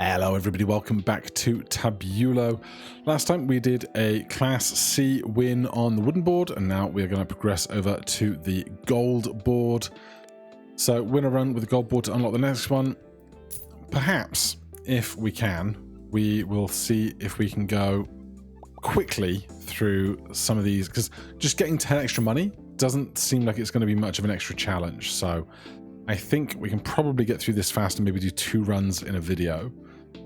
Hello everybody, welcome back to Tabulo. Last time we did a Class C win on the wooden board, and now we're going to progress over to the gold board. So win a run with the gold board to unlock the next one. Perhaps, if we can, we will see if we can go quickly through some of these, because just getting 10 extra money doesn't seem like it's going to be much of an extra challenge. So I think we can probably get through this fast and maybe do 2 runs in a video.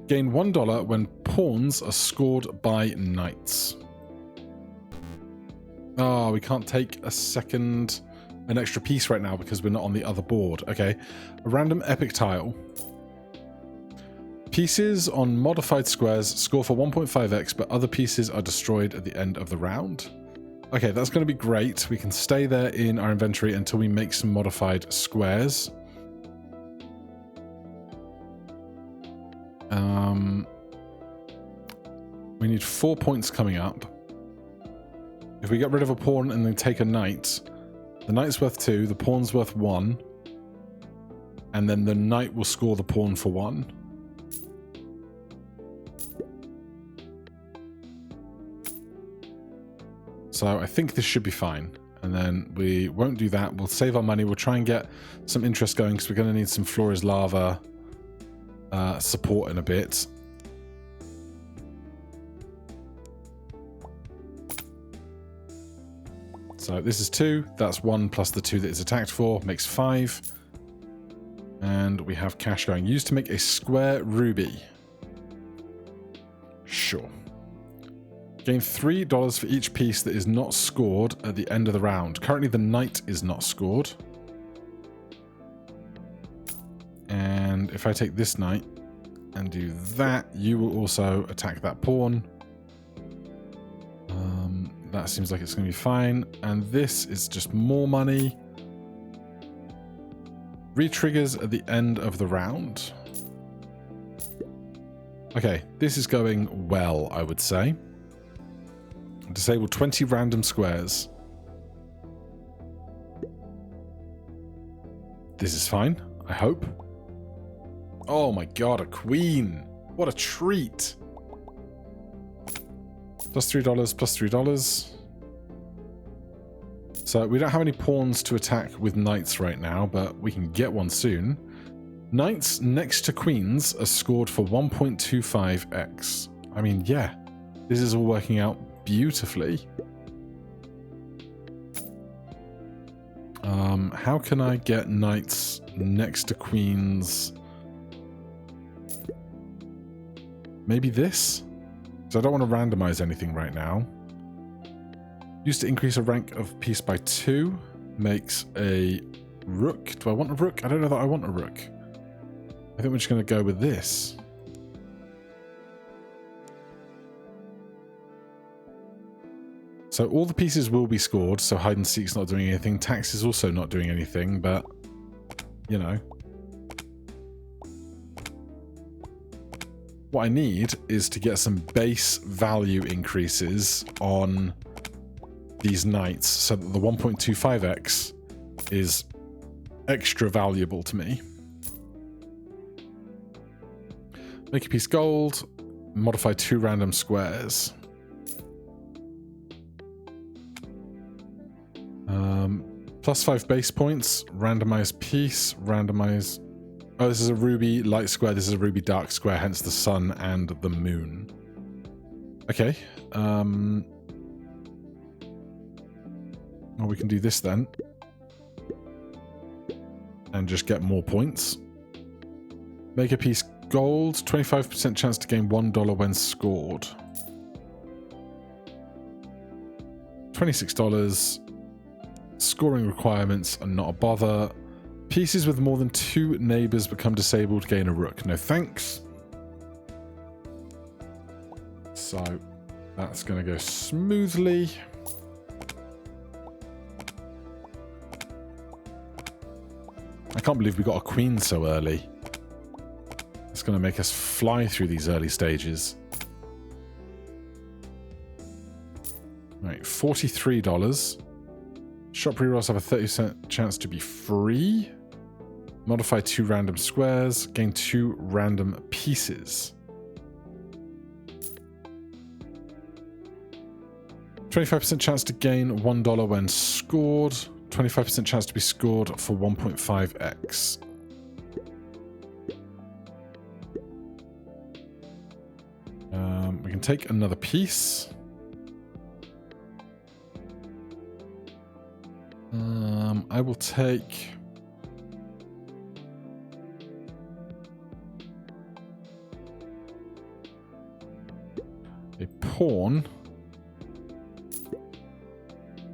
Gain $1 when pawns are scored by knights. Oh, we can't take an extra piece right now because we're not on the other board. Okay, a random epic tile. Pieces on modified squares score for 1.5x, but other pieces are destroyed at the end of the round. Okay, that's going to be great. We can stay there in our inventory until we make some modified squares. We need 4 points coming up. If we get rid of a pawn and then take a knight, the knight's worth 2, the pawn's worth 1, and then the knight will score the pawn for 1. So I think this should be fine. And then we won't do that. We'll save our money. We'll try and get some interest going because we're going to need some Flora's Lava support in a bit. So this is 2. That's 1 plus the 2 that it's attacked for. Makes 5. And we have cash going. Used to make a square ruby. Sure. Gain $3 for each piece that is not scored at the end of the round. Currently the knight is not scored. And if I take this knight and do that, you will also attack that pawn. That seems like it's going to be fine. And this is just more money. Re-triggers at the end of the round. Okay, this is going well, I would say. Disable 20 random squares. This is fine, I hope. Oh my god, a queen! What a treat! Plus $3, plus $3. So we don't have any pawns to attack with knights right now, but we can get one soon. Knights next to queens are scored for 1.25x. I mean, yeah, this is all working out beautifully. How can I get knights next to queens? Maybe this? So I don't want to randomize anything right now. Used to increase a rank of piece by 2. Makes a rook. Do I want a rook? I don't know that I want a rook. I think we're just going to go with this. So all the pieces will be scored, so hide and seek's not doing anything. Tax is also not doing anything, but, you know. What I need is to get some base value increases on these knights so that the 1.25x is extra valuable to me. Make a piece gold, modify 2 random squares. Plus 5 base points, randomize piece, randomize... Oh, this is a ruby light square, this is a ruby dark square, hence the sun and the moon. Okay. Well, we can do this then. And just get more points. Make a piece gold, 25% chance to gain $1 when scored. $26. Scoring requirements are not a bother. Pieces with more than 2 neighbors become disabled, gain a rook. No thanks. So that's going to go smoothly. I can't believe we got a queen so early. It's going to make us fly through these early stages. Right, $43. Shop rerolls have a 30% chance to be free. Modify 2 random squares. Gain 2 random pieces. 25% chance to gain $1 when scored. 25% chance to be scored for 1.5x. We can take another piece. I will take... a pawn,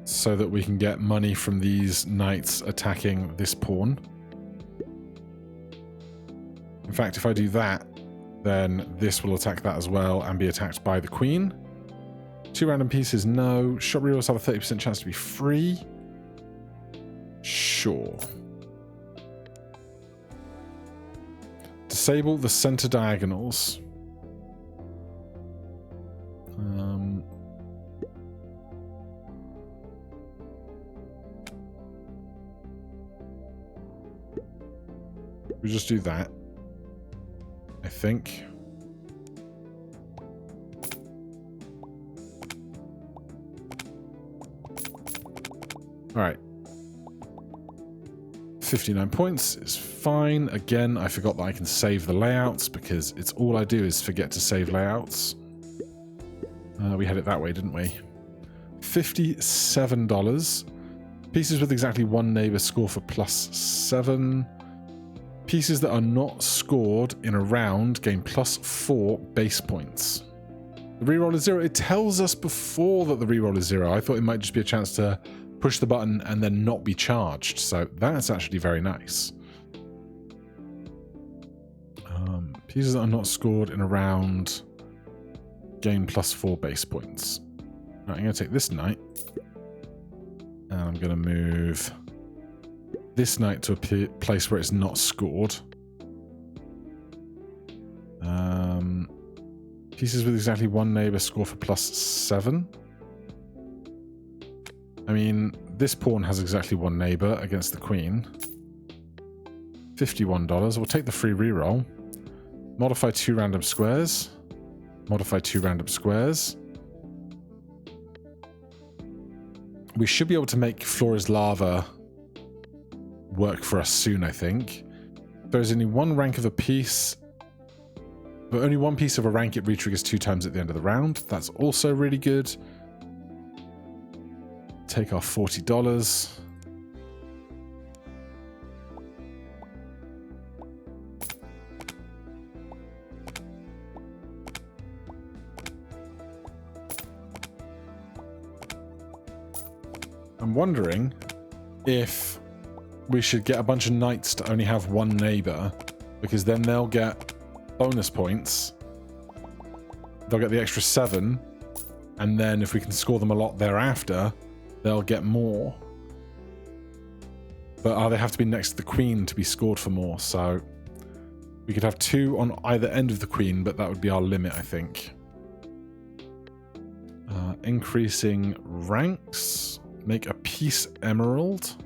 so that we can get money from these knights attacking this pawn. In fact, if I do that, then this will attack that as well and be attacked by the queen. 2 random pieces, no. Shop rerolls have a 30% chance to be free. Sure. Disable the center diagonals. We just do that, I think. All right. 59 points is fine. Again, I forgot that I can save the layouts because it's all I do is forget to save layouts. We had it that way, didn't we? $57. Pieces with exactly 1 neighbor score for +7. Pieces that are not scored in a round gain +4 base points. The reroll is 0. It tells us before that the reroll is 0. I thought it might just be a chance to push the button and then not be charged. So that's actually very nice. Pieces that are not scored in a round gain +4 base points. Right, I'm going to take this knight. And I'm going to move this knight to a place where it's not scored. Pieces with exactly 1 neighbor score for +7. I mean, this pawn has exactly 1 neighbor against the queen. $51. We'll take the free reroll. Modify 2 random squares. Modify 2 random squares. We should be able to make Floor is Lava work for us soon, I think. There's only 1 rank of a piece, but only 1 piece of a rank it re-triggers 2 times at the end of the round. That's also really good. Take our $40. I'm wondering if we should get a bunch of knights to only have 1 neighbor, because then they'll get bonus points. They'll get the extra 7, and then if we can score them a lot thereafter, they'll get more. But they have to be next to the queen to be scored for more, so we could have 2 on either end of the queen, but that would be our limit, I think. Increasing ranks. Make a piece emerald.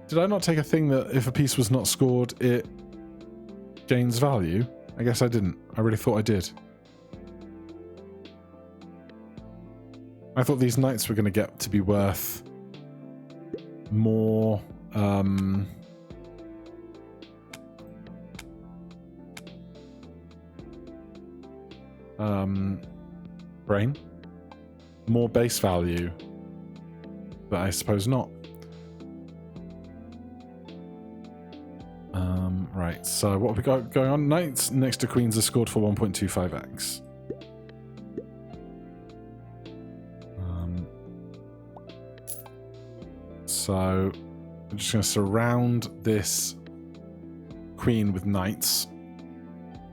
Did I not take a thing that if a piece was not scored, it gains value? I guess I didn't. I really thought I did. I thought these knights were going to get to be worth more. Brain? More base value. But I suppose not. Right, so what have we got going on? Knights next to queens are scored for 1.25x. So I'm just going to surround this queen with knights.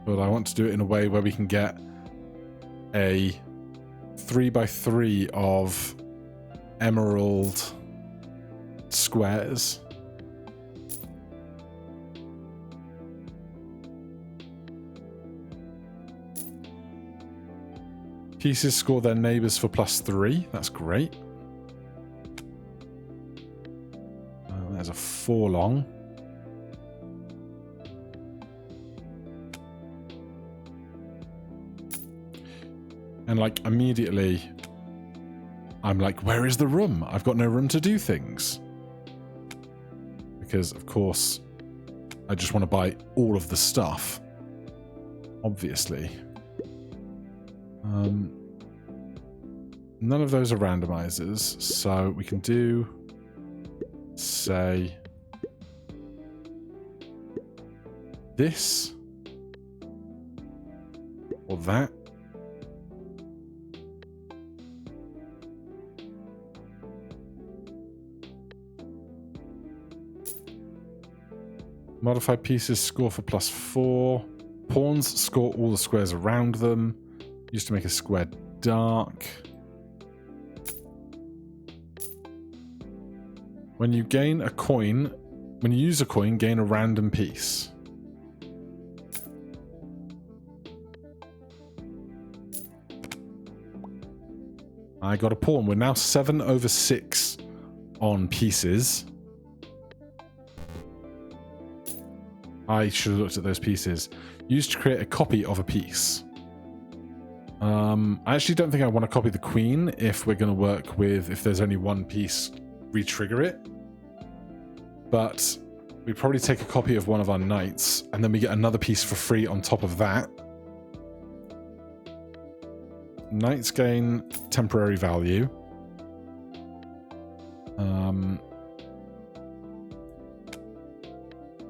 But I want to do it in a way where we can get a 3x3 of emerald squares. Pieces score their neighbors for +3. That's great. There's a 4 long. And like immediately, I'm like, where is the room? I've got no room to do things. Because, of course, I just want to buy all of the stuff. Obviously. None of those are randomizers, so we can do, say, this or that. Modified pieces score for +4. Pawns score all the squares around them. Used to make a square dark. When you gain a coin, when you use a coin, gain a random piece. I got a pawn. We're now 7/6 on pieces. I should have looked at those pieces. Used to create a copy of a piece. I actually don't think I want to copy the queen if we're going to work with, if there's only one piece, re-trigger it. But we probably take a copy of one of our knights, and then we get another piece for free on top of that. Knights gain temporary value.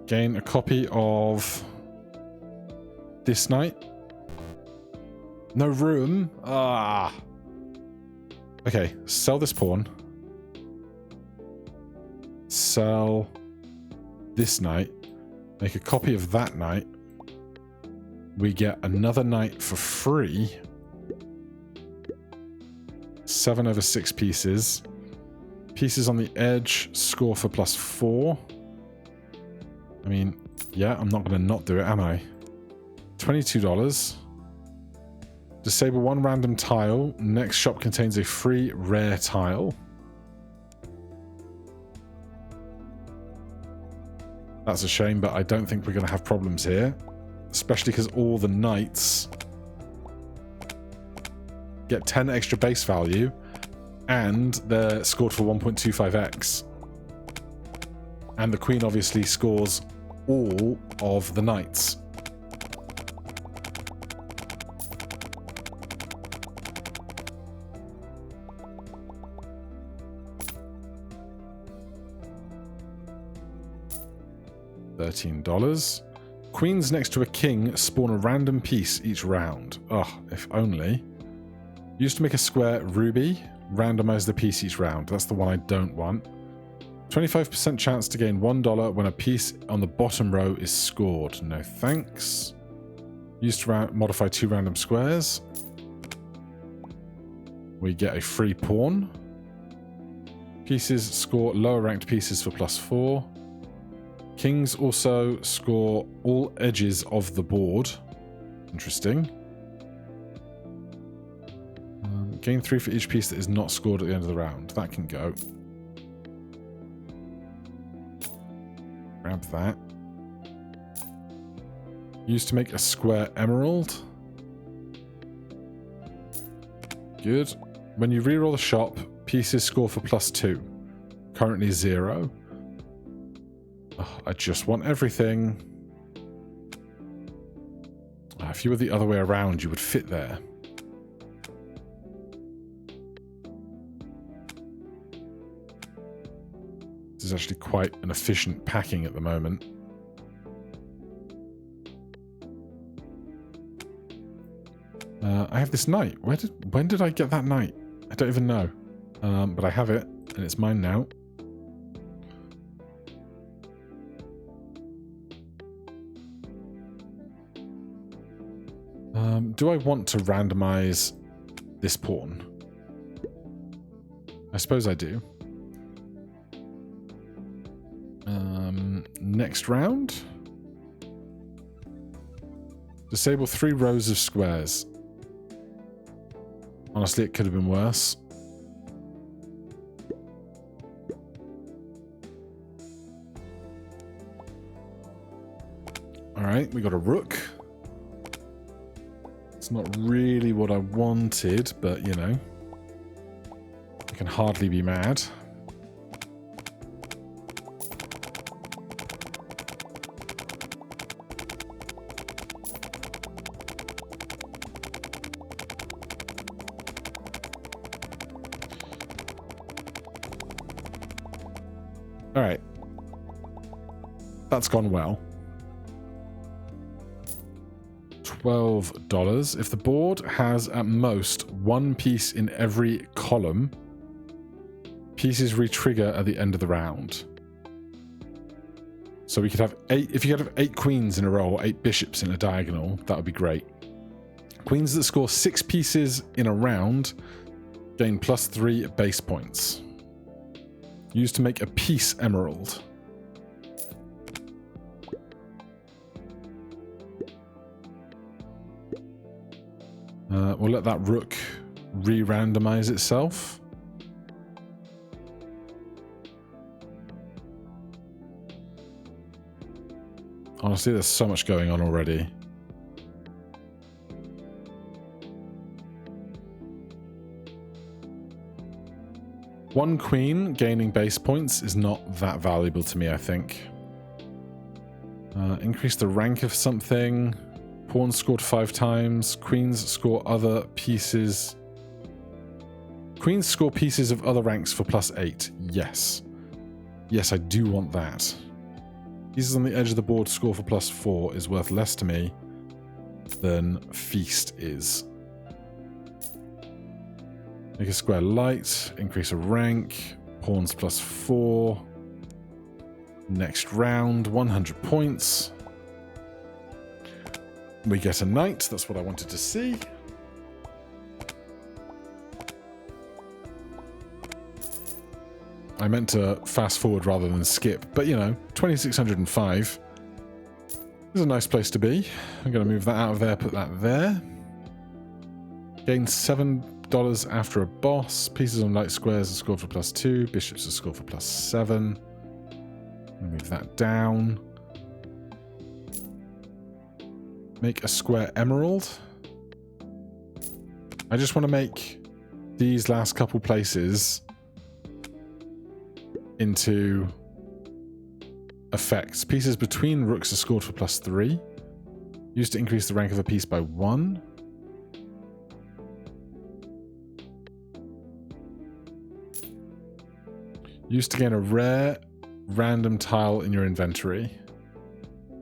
Gain a copy of this knight. No room. Ah. Okay, sell this pawn. Sell this knight. Make a copy of that knight. We get another knight for free. 7/6 pieces. Pieces on the edge score for +4. I mean, yeah, I'm not going to not do it, am I? $22. Disable one random tile. Next shop contains a free rare tile. That's a shame, but I don't think we're going to have problems here. Especially because all the knights get 10 extra base value, and they're scored for 1.25x. And the queen obviously scores all of the knights. $13. Queens next to a king spawn a random piece each round. Oh, if only. Used to make a square ruby. Randomize the piece each round. That's the one I don't want. 25% chance to gain $1 when a piece on the bottom row is scored. No thanks. Used to modify 2 random squares. We get a free pawn. Pieces score lower ranked pieces for +4. Kings also score all edges of the board. Interesting. Gain 3 for each piece that is not scored at the end of the round. That can go. Grab that. Used to make a square emerald. Good. When you reroll the shop, pieces score for +2. Currently 0. Oh, I just want everything. If you were the other way around, you would fit there. This is actually quite an efficient packing at the moment. I have this knight. When did I get that knight? I don't even know. But I have it, and it's mine now. Do I want to randomize this pawn? I suppose I do. Next round. Disable 3 rows of squares. Honestly, it could have been worse. Alright, we got a rook. It's not really what I wanted, but you know, I can hardly be mad. Alright. That's gone well. $12. If the board has at most one piece in every column, pieces re-trigger at the end of the round. So we could have 8, if you could have 8 queens in a row or 8 bishops in a diagonal, that would be great. Queens that score 6 pieces in a round gain +3 base points. Used to make a peace emerald. We'll let that rook re-randomize itself. Honestly, there's so much going on already. One queen gaining base points is not that valuable to me, I think. Increase the rank of something. Pawns scored 5 times. Queens score other pieces. Queens score pieces of other ranks for +8. Yes. Yes, I do want that. Pieces on the edge of the board score for +4 is worth less to me than Feast is. Make a square light. Increase a rank. Pawns +4. Next round, 100 points. We get a knight. That's what I wanted to see. I meant to fast forward rather than skip, but you know, 2605 is a nice place to be. I'm going to move that out of there, put that there. Gain $7 after a boss. Pieces on light squares are scored for +2. Bishops are scored for +7. Move that down. Make a square emerald. I just want to make these last couple places into effects. Pieces between rooks are scored for +3. Used to increase the rank of a piece by 1. Used to gain a rare random tile in your inventory.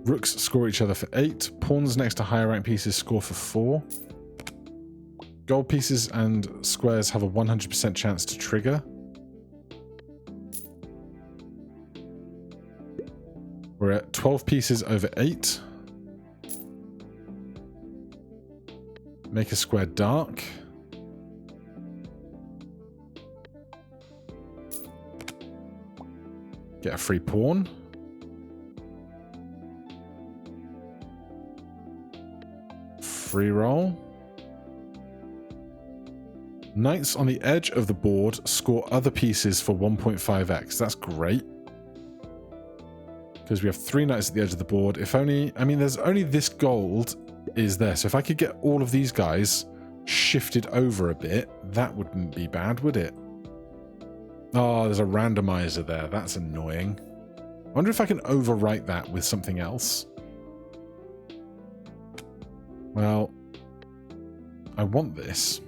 Rooks score each other for 8. Pawns next to higher rank pieces score for 4. Gold pieces and squares have a 100% chance to trigger. We're at 12 pieces over 8. Make a square dark. Get a free pawn. Free roll. Knights on the edge of the board score other pieces for 1.5x. That's great. Because we have 3 knights at the edge of the board. If only, I mean, there's only this gold is there. So if I could get all of these guys shifted over a bit, that wouldn't be bad, would it? Oh, there's a randomizer there. That's annoying. I wonder if I can overwrite that with something else. Well, I want this.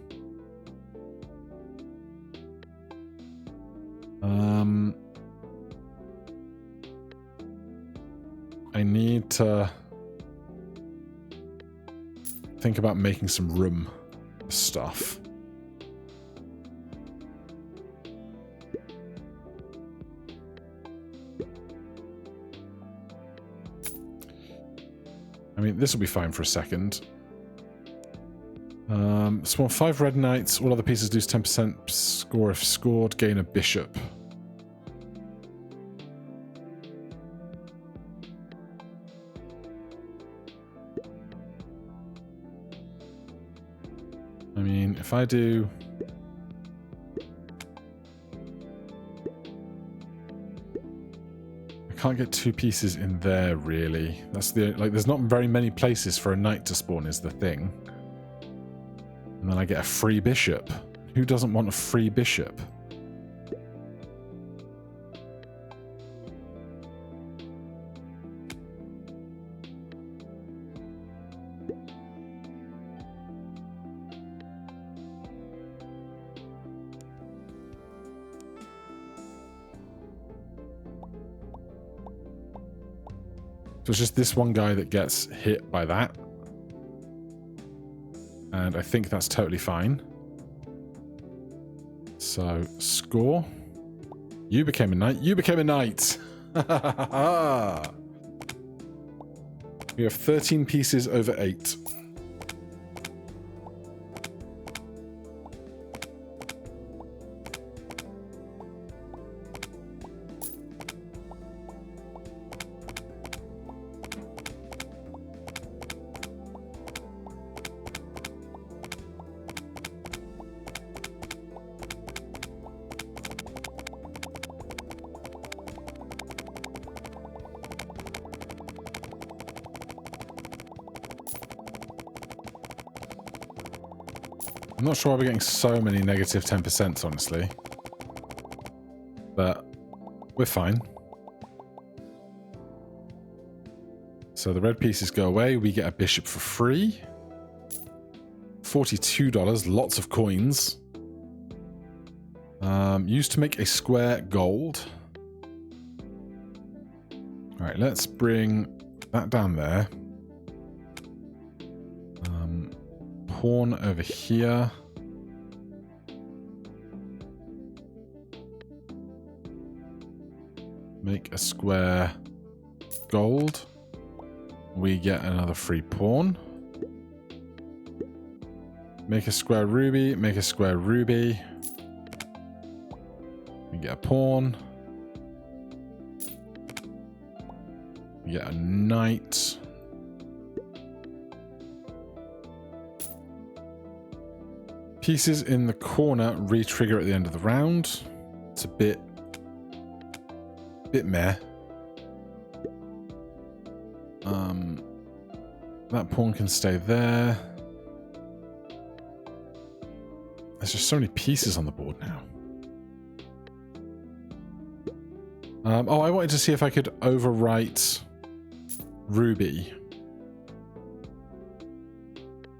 I need to think about making some room for stuff. I mean, this will be fine for a second. Spawn 5 red knights. All other pieces lose 10% score if scored. Gain a bishop. I mean, if I do can't get 2 pieces in there, really. That's the... Like, there's not very many places for a knight to spawn, is the thing. And then I get a free bishop. Who doesn't want a free bishop? So it's just this one guy that gets hit by that. And I think that's totally fine. So, score. You became a knight. You became a knight! We have 13 pieces over 8. I'm not sure why we're getting so many negative 10%, honestly. But we're fine. So the red pieces go away. We get a bishop for free. $42, lots of coins. Used to make a square gold. Alright, let's bring that down there. Pawn over here. Make a square gold. We get another free pawn. Make a square ruby. Make a square ruby. We get a pawn. We get a knight. Pieces in the corner re-trigger at the end of the round. It's a bit meh. That pawn can stay there. There's just so many pieces on the board now. Oh, I wanted to see if I could overwrite Ruby.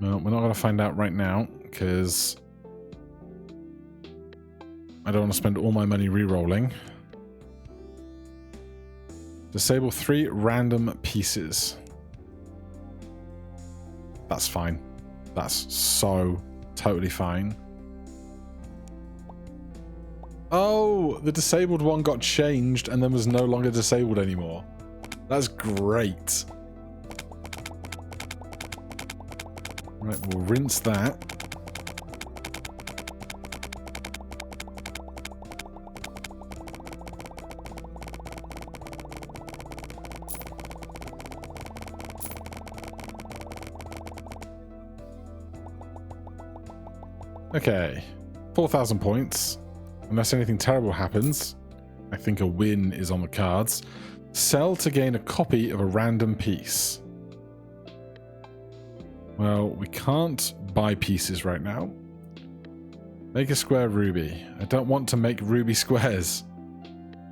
No, we're not going to find out right now, because I don't want to spend all my money re-rolling. Disable 3 random pieces. That's fine. That's so totally fine. Oh, the disabled one got changed and then was no longer disabled anymore. That's great. Right, we'll rinse that. Okay, 4,000 points. Unless anything terrible happens, I think a win is on the cards. Sell to gain a copy of a random piece. Well, we can't buy pieces right now. Make a square ruby. I don't want to make ruby squares.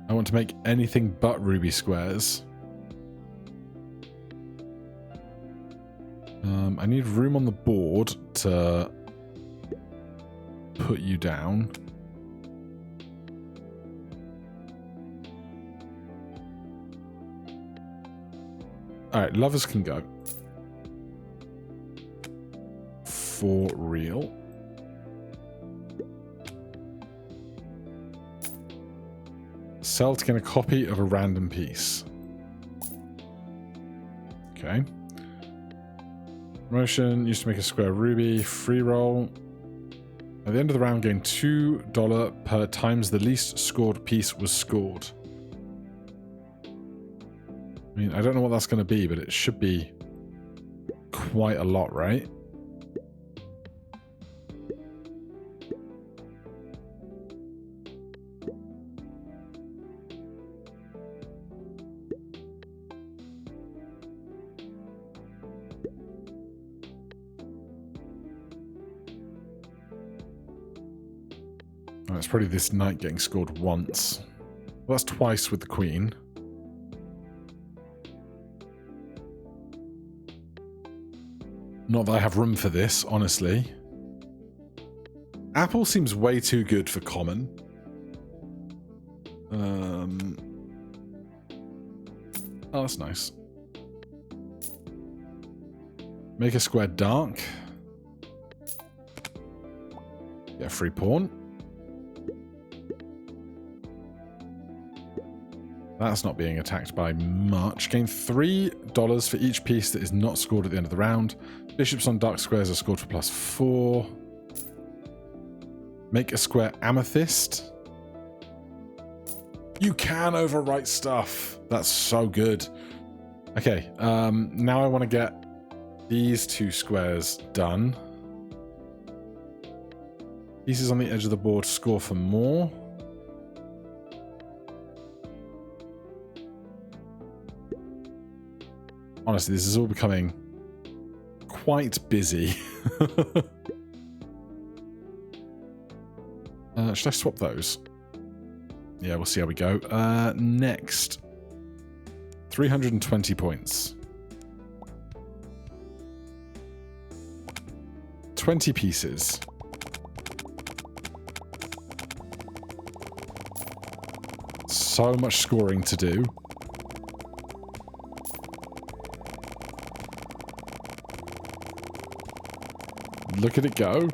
I want to make anything but ruby squares. I need room on the board to put you down. Alright, lovers can go. For real. Sell to get a copy of a random piece. Okay. Promotion, used to make a square ruby. Free roll. At the end of the round, gain $2 per times the least scored piece was scored. I mean, I don't know what that's going to be, but it should be quite a lot, right? Oh, it's probably this knight getting scored once. Well, that's twice with the queen. Not that I have room for this, honestly. Apple seems way too good for common. Oh, that's nice. Make a square dark. Get a free pawn. That's not being attacked by much. Gain $3 for each piece that is not scored at the end of the round. Bishops on dark squares are scored for +4. Make a square amethyst. You can overwrite stuff. That's so good. Okay, now I want to get these two squares done. Pieces on the edge of the board score for more. Honestly, this is all becoming quite busy. Should I swap those? Yeah, we'll see how we go. Next. 320 points. 20 pieces. So much scoring to do. Look at it go.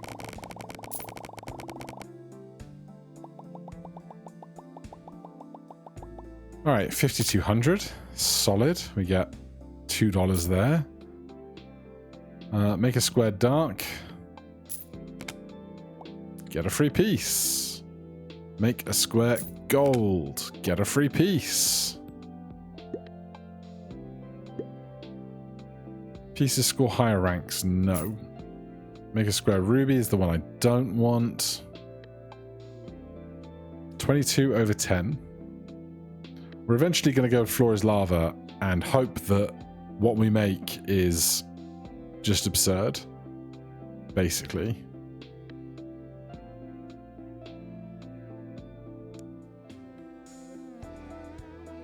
All right, 5,200. Solid. We get $2 there. Make a square dark. Get a free piece. Make a square gold. Get a free piece. Pieces score higher ranks. No. Make a square ruby is the one I don't want. 22 over 10. We're eventually going to go floor is lava and hope that what we make is just absurd, basically.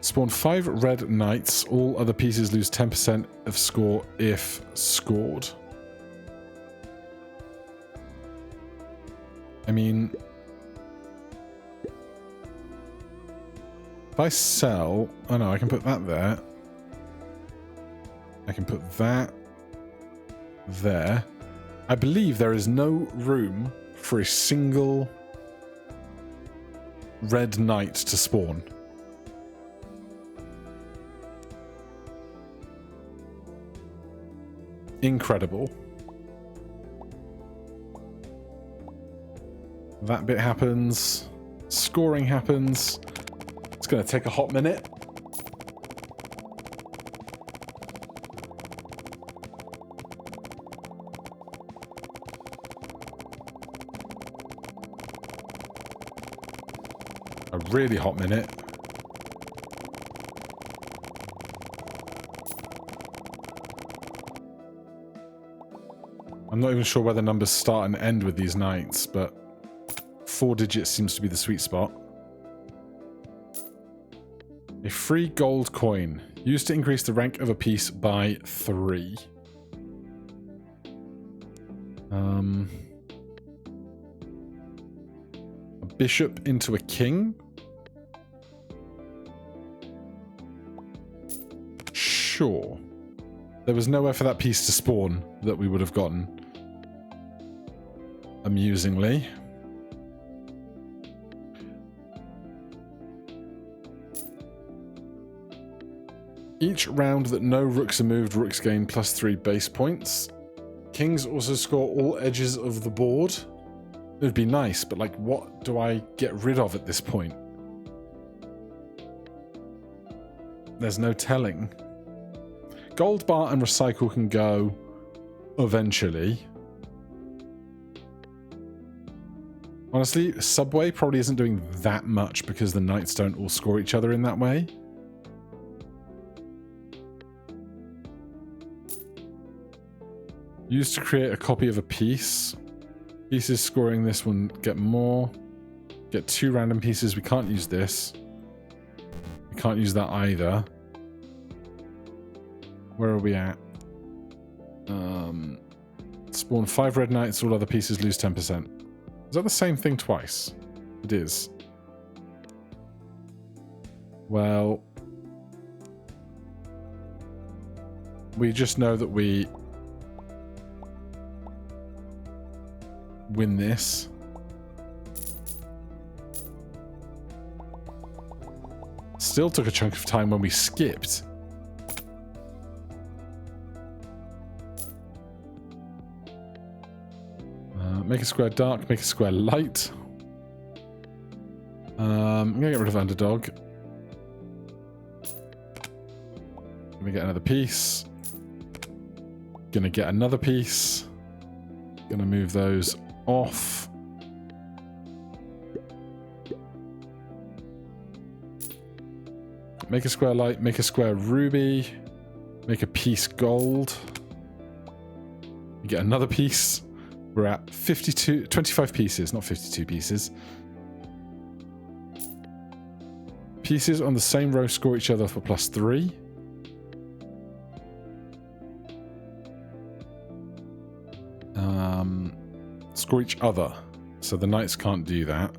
Spawn 5 red knights. All other pieces lose 10% of score if scored. I mean, if I sell... Oh no, I can put that there. I can put that there. I believe there is no room for a single red knight to spawn. Incredible. That bit happens. Scoring happens. It's going to take a hot minute. A really hot minute. I'm not even sure where the numbers start and end with these knights, but 4 digits seems to be the sweet spot. A free gold coin. Used to increase the rank of a piece by 3. A bishop into a king? Sure. There was nowhere for that piece to spawn that we would have gotten. Amusingly. Each round that no rooks are moved, rooks gain +3 base points. Kings also score all edges of the board. It would be nice, but like, what do I get rid of at this point? There's no telling. Gold bar and recycle can go eventually. Honestly, Subway probably isn't doing that much because the knights don't all score each other in that way. Used to create a copy of a piece. Pieces scoring this one get more. Get 2 random pieces. We can't use this. We can't use that either. Where are we at? Spawn 5 red knights. All other pieces lose 10%. Is that the same thing twice? It is. Well, we just know that we win this. Still took a chunk of time when we skipped. Make a square dark, make a square light. I'm going to get rid of underdog. Gonna get another piece. Gonna get another piece. Gonna move those off. Make a square light, make a square ruby, make a piece gold. You get another piece. We're at 25 pieces, not 52 pieces. Pieces on the same row score each other for +3. Score each other. So the knights can't do that.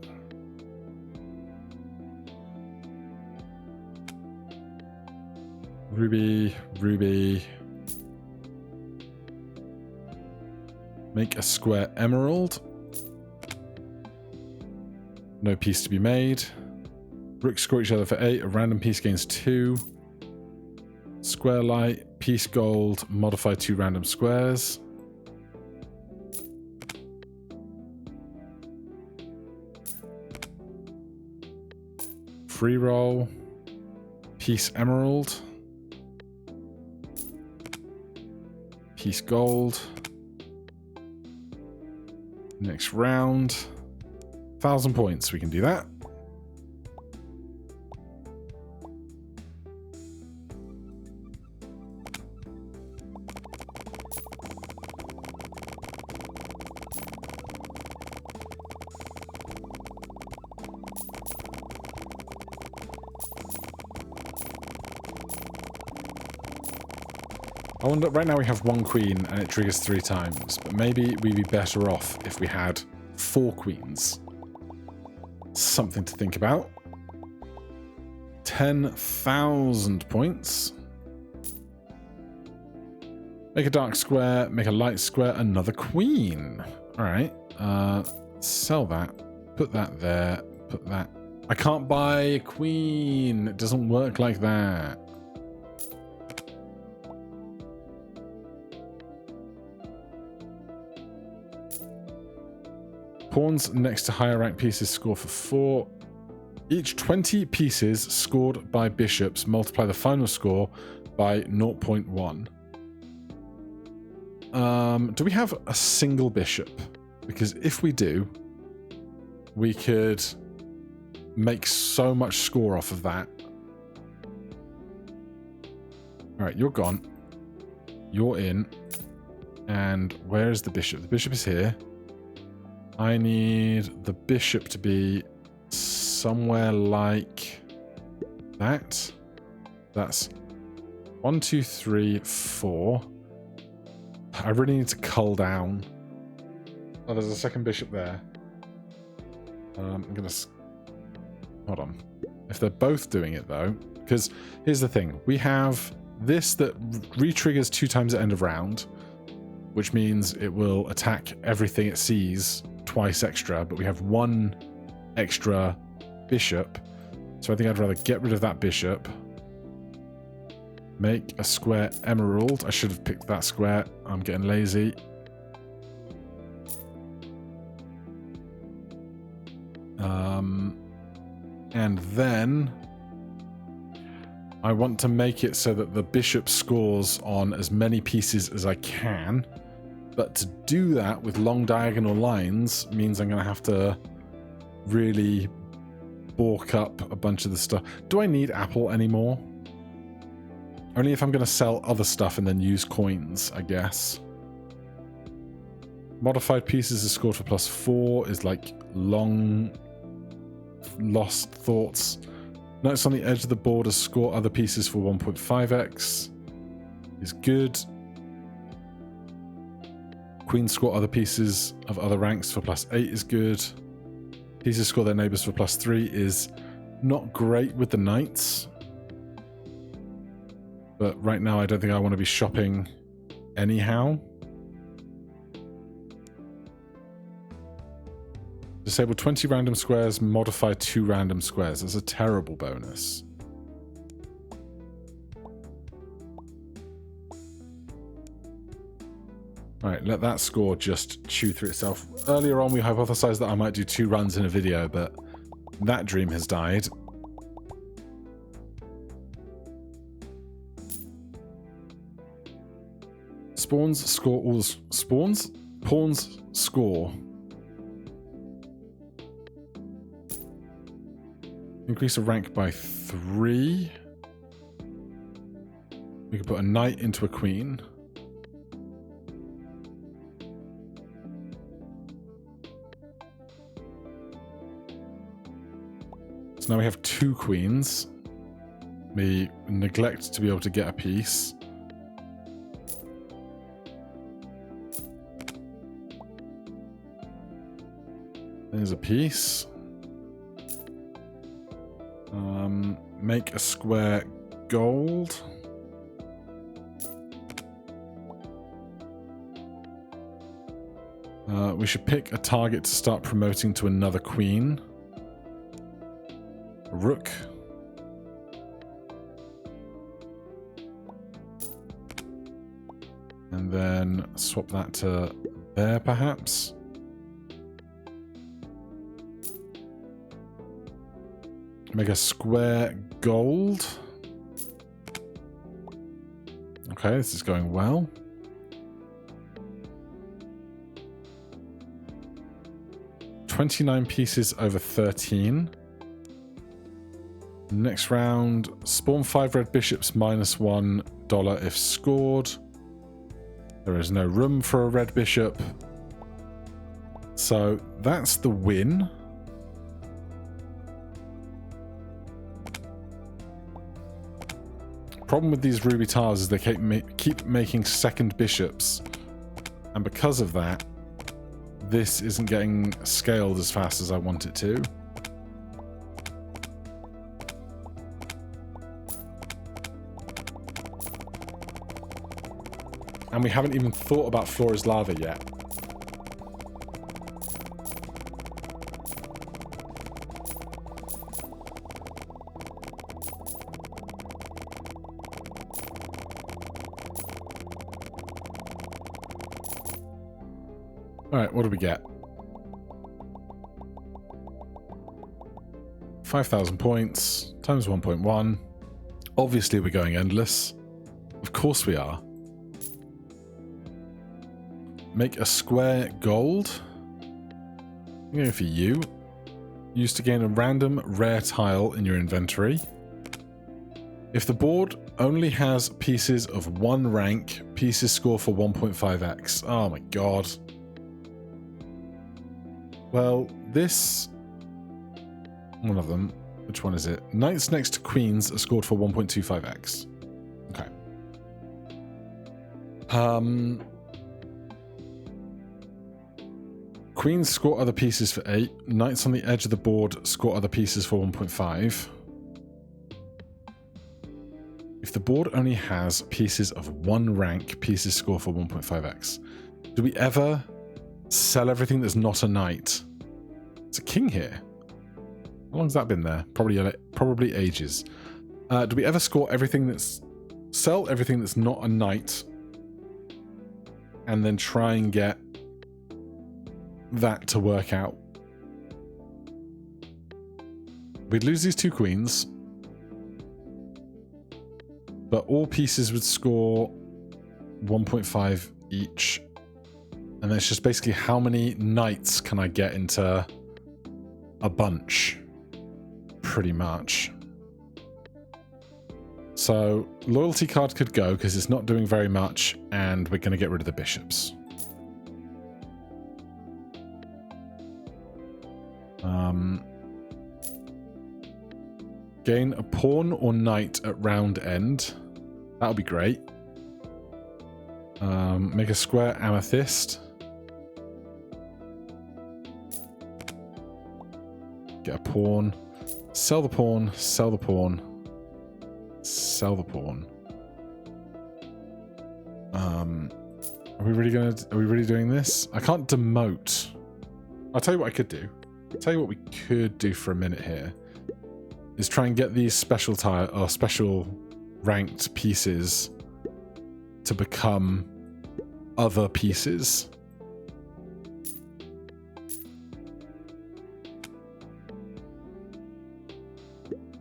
Ruby, ruby. Make a square emerald. No piece to be made. Rook score each other for 8. A random piece gains 2. Square light, piece gold, modify 2 random squares. Free roll, piece emerald, piece gold. Next round, 1,000 points. We can do that. I wonder, right now we have 1 queen and it triggers 3 times, but maybe we'd be better off if we had 4 queens. Something to think about. 10,000 points. Make a dark square, make a light square, another queen. Alright, sell that, put that there, put that. I can't buy a queen, it doesn't work like that. Pawns next to higher rank pieces score for 4. Each 20 pieces scored by bishops multiply the final score by 0.1. Do we have a single bishop? Because if we do, we could make so much score off of that. Alright, you're gone. You're in. And where is the bishop? The bishop is here. I need the bishop to be somewhere like that. That's 1, 2, 3, 4. I really need to cull down. Oh, there's a second bishop there. I'm gonna... Hold on. If they're both doing it though, because here's the thing. We have this that re-triggers 2 times at end of round, which means it will attack everything it sees twice extra, but we have 1 extra bishop, so I think I'd rather get rid of that bishop, make a square emerald. I should have picked that square. I'm getting lazy. And then I want to make it so that the bishop scores on as many pieces as I can. But to do that with long diagonal lines means I'm going to have to really balk up a bunch of the stuff. Do I need apple anymore? Only if I'm going to sell other stuff and then use coins, I guess. Modified pieces is scored for +4 is like long lost thoughts. Knights on the edge of the border score other pieces for 1.5x. Is good. Queens score other pieces of other ranks for +8 is good. Pieces score their neighbours for +3 is not great with the knights. But right now I don't think I want to be shopping anyhow. Disable 20 random squares, modify 2 random squares. That's a terrible bonus. Alright, let that score just chew through itself. Earlier on we hypothesized that I might do 2 runs in a video, but that dream has died. Spawns score all spawns? Pawns score. Increase a rank by 3. We can put a knight into a queen. So now we have 2 queens. We neglect to be able to get a piece. There's a piece. Make a square gold. We should pick a target to start promoting to another queen. Rook. And then swap that to there, perhaps. Make a square gold. Okay, this is going well. $29 pieces over 13. Next round, spawn 5 red bishops -$1 if scored. There is no room for a red bishop. So that's the win. Problem with these ruby tiles is they keep making second bishops, and because of that, this isn't getting scaled as fast as I want it to. And we haven't even thought about Flora's Lava yet. Alright, what do we get? 5,000 points times 1.1. Obviously we're going endless. Of course we are. Make a square gold. I'm going for you. Used to gain a random rare tile in your inventory. If the board only has pieces of 1 rank, pieces score for 1.5x. Oh my god. Well, this... one of them. Which one is it? Knights next to queens are scored for 1.25x. Okay. Queens score other pieces for 8. Knights on the edge of the board score other pieces for 1.5. If the board only has pieces of 1 rank, pieces score for 1.5x. Do we ever sell everything that's not a knight? It's a king here. How long's that been there? Probably ages. Do we ever score everything that's... sell everything that's not a knight and then try and get that to work out? We'd lose these 2 queens, but all pieces would score 1.5 each. And it's just basically how many knights can I get into a bunch, pretty much. So loyalty card could go because it's not doing very much, and we're going to get rid of the bishops. Gain a pawn or knight at round end. That'll be great. Make a square amethyst. Get a pawn. Sell the pawn. Sell the pawn. Sell the pawn. Are we really doing this? I can't demote. I'll tell you what I could do. I'll tell you what we could do for a minute here. Is try and get these special special ranked pieces to become other pieces.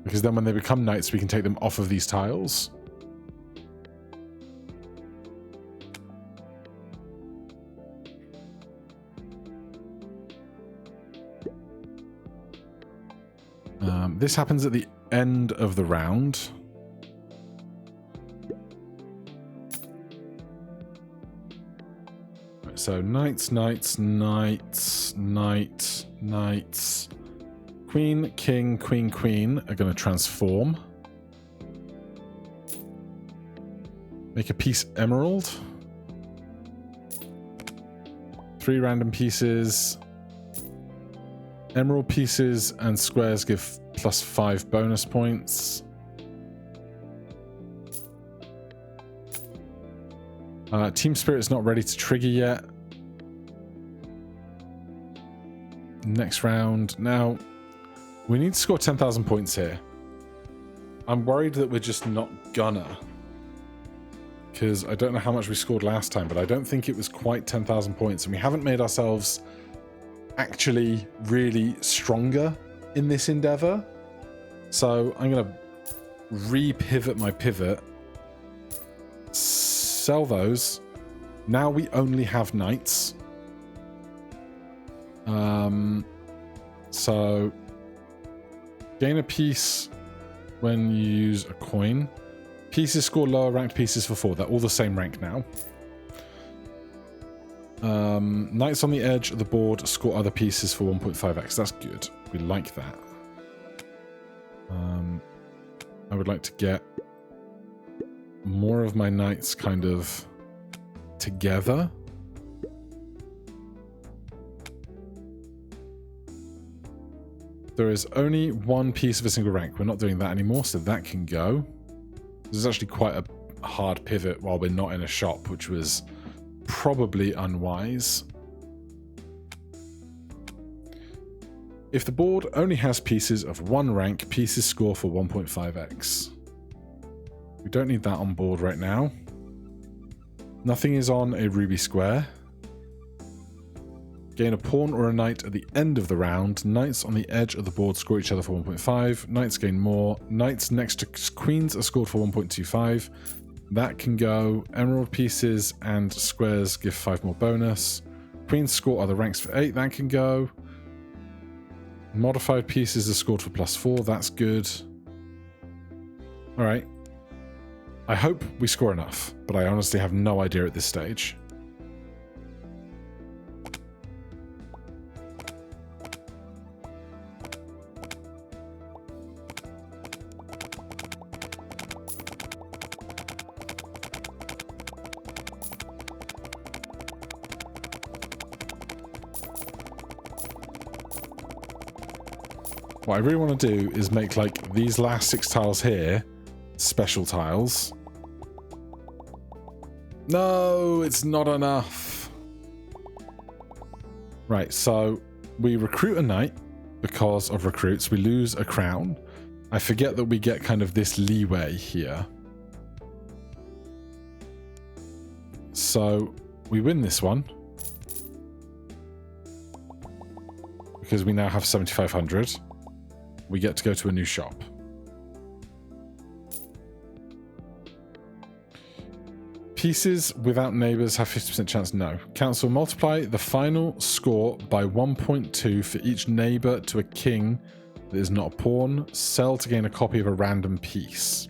Because then when they become knights, we can take them off of these tiles. This happens at the end of the round. So knights, knights, knights, knight, knights. Queen, king, queen, queen are going to transform. Make a piece emerald. 3 random pieces. Emerald pieces and squares give +5 bonus points. Team Spirit's not ready to trigger yet. Next round. Now, we need to score 10,000 points here. I'm worried that we're just not gonna. Because I don't know how much we scored last time, but I don't think it was quite 10,000 points. And we haven't made ourselves actually really stronger in this endeavor. So I'm going to re-pivot my pivot. Sell those. Now we only have knights. So gain a piece when you use a coin. Pieces score lower ranked pieces for 4. They're all the same rank now. Knights on the edge of the board score other pieces for 1.5x. That's good. We like that. I would like to get more of my knights kind of together. There is only one piece of a single rank. We're not doing that anymore, so that can go. This is actually quite a hard pivot while we're not in a shop, which was probably unwise. If the board only has pieces of 1 rank, pieces score for 1.5x. We don't need that on board right now. Nothing is on a ruby square. Gain a pawn or a knight at the end of the round. Knights on the edge of the board score each other for 1.5. Knights gain more. Knights next to queens are scored for 1.25. That can go. Emerald pieces and squares give 5 more bonus. Queens score other ranks for 8. That can go. Modified pieces are scored for +4. That's good. Alright. I hope we score enough, but I honestly have no idea at this stage. What I really want to do is make, like, these last 6 tiles here special tiles. No, it's not enough. Right, so we recruit a knight because of recruits. We lose a crown. I forget that we get kind of this leeway here. So we win this one because we now have 7,500. We get to go to a new shop. Pieces without neighbors have 50% chance. No. Council, multiply the final score by 1.2 for each neighbor to a king that is not a pawn. Sell to gain a copy of a random piece.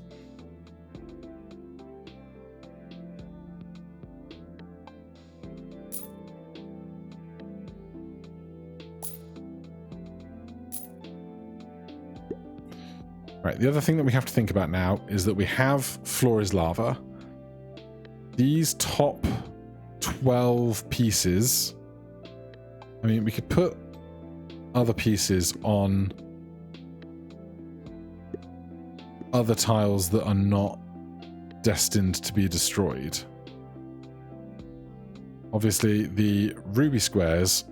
Right, the other thing that we have to think about now is that we have floor is lava. These top 12 pieces, I mean, we could put other pieces on other tiles that are not destined to be destroyed. Obviously, the ruby squares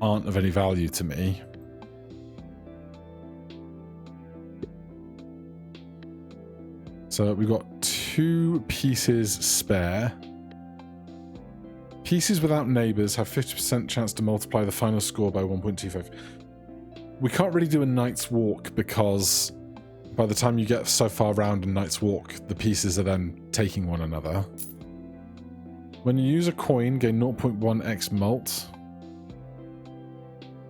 aren't of any value to me. So we've got 2 pieces spare. Pieces without neighbours have 50% chance to multiply the final score by 1.25. We can't really do a Knight's Walk because by the time you get so far around a Knight's Walk, the pieces are then taking one another. When you use a coin, gain 0.1x mult.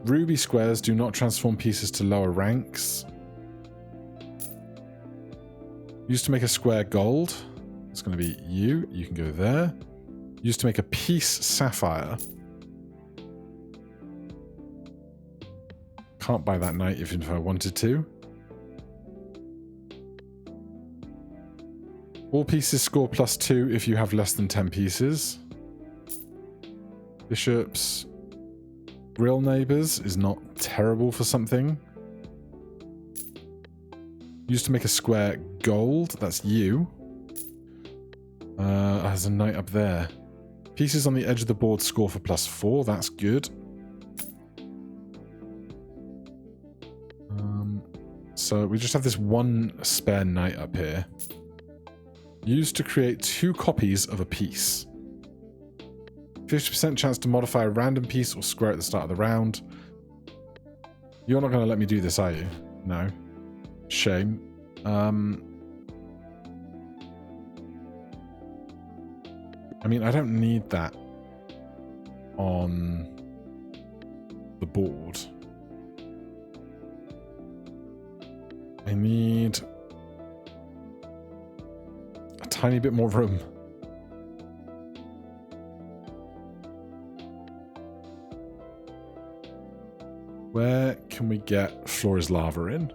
Ruby squares do not transform pieces to lower ranks. Used to make a square gold. It's going to be you. You can go there. Used to make a piece sapphire. Can't buy that knight even if I wanted to. All pieces score +2 if you have less than 10 pieces. Bishops. Real neighbours is not terrible for something. Used to make a square gold. That's you. There's a knight up there. Pieces on the edge of the board score for +4. That's good. So we just have this one spare knight up here. Used to create 2 copies of a piece. 50% chance to modify a random piece or square at the start of the round. You're not going to let me do this, are you? No. Shame. I mean, I don't need that on the board. I need a tiny bit more room. Where can we get floor is lava in?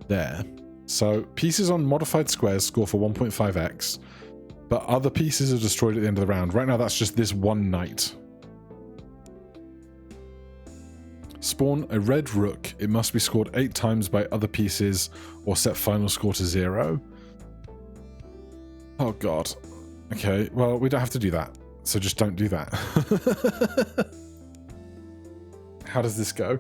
There. So pieces on modified squares score for 1.5x, but other pieces are destroyed at the end of the round. Right now that's just this one knight. Spawn a red rook. It must be scored 8 times by other pieces or set final score to 0. Oh god. Okay, well, we don't have to do that. So just don't do that. How does this go?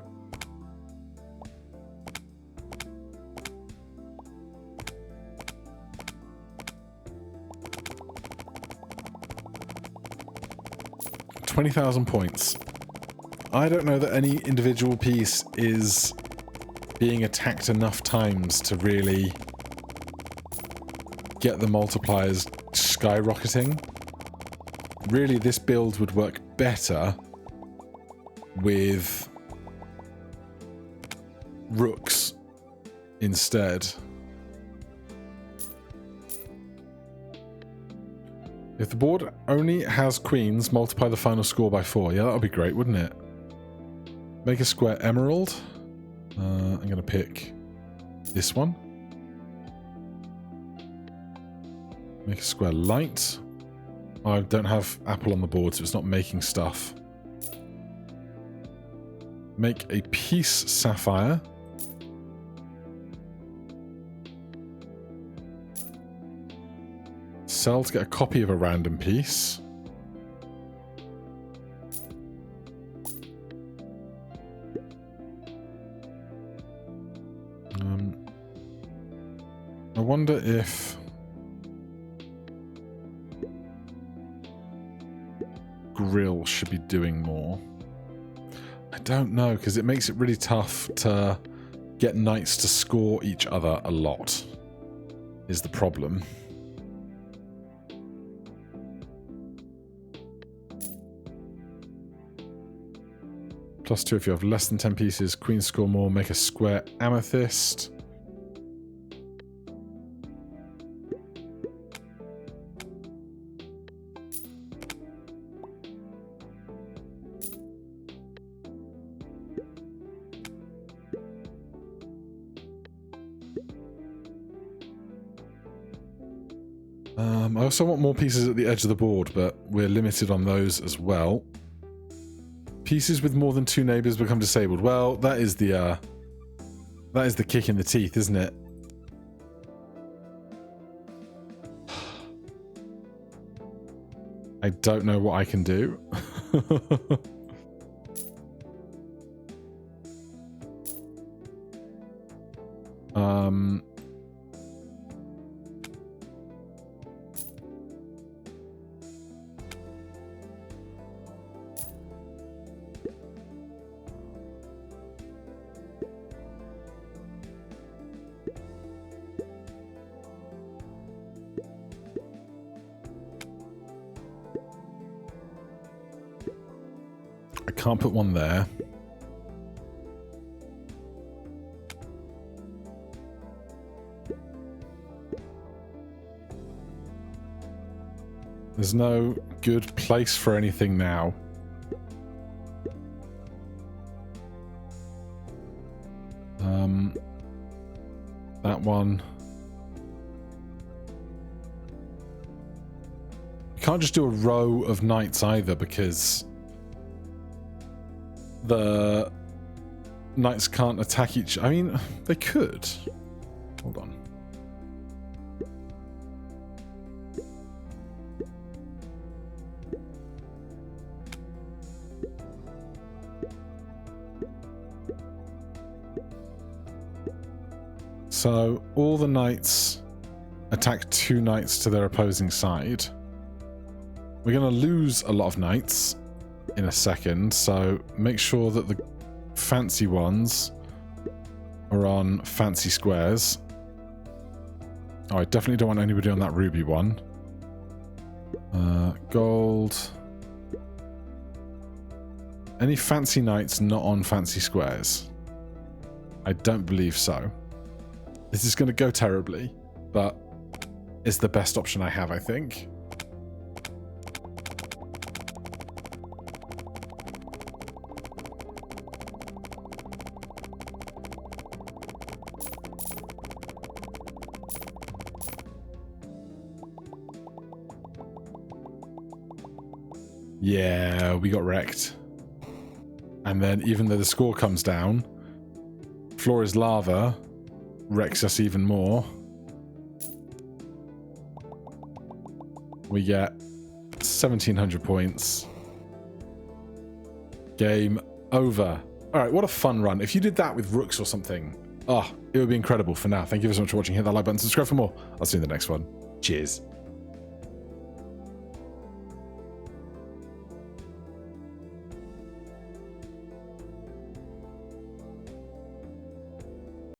$20,000 points. I don't know that any individual piece is being attacked enough times to really get the multipliers skyrocketing. Really, this build would work better with rooks instead. If the board only has queens, multiply the final score by 4. Yeah, that would be great, wouldn't it? Make a square emerald. I'm going to pick this one. Make a square light. I don't have apple on the board, so it's not making stuff. Make a piece sapphire. Sell to get a copy of a random piece. I wonder if Grill should be doing more. I don't know, because it makes it really tough to get knights to score each other a lot, is the problem. +2 if you have less than 10 pieces. Queens score more. Make a square amethyst. I also want more pieces at the edge of the board, but we're limited on those as well. Pieces with more than 2 neighbours become disabled. Well, that is the kick in the teeth, isn't it? I don't know what I can do. I can't put one there. There's no good place for anything now. That one. You can't just do a row of knights either, because the knights can't attack each... I mean, they could. Hold on. So, all the knights attack 2 knights to their opposing side. We're going to lose a lot of knights in a second, so make sure that the fancy ones are on fancy squares. Oh, I definitely don't want anybody on that ruby one. Gold. Any fancy knights not on fancy squares? I don't believe so. This is going to go terribly, but it's the best option I have, I think. Yeah, we got wrecked. And then even though the score comes down, Floor is Lava wrecks us even more. We get 1,700 points. Game over. Alright, what a fun run. If you did that with rooks or something, it would be incredible. For now, thank you so much for watching. Hit that like button, subscribe for more. I'll see you in the next one. Cheers.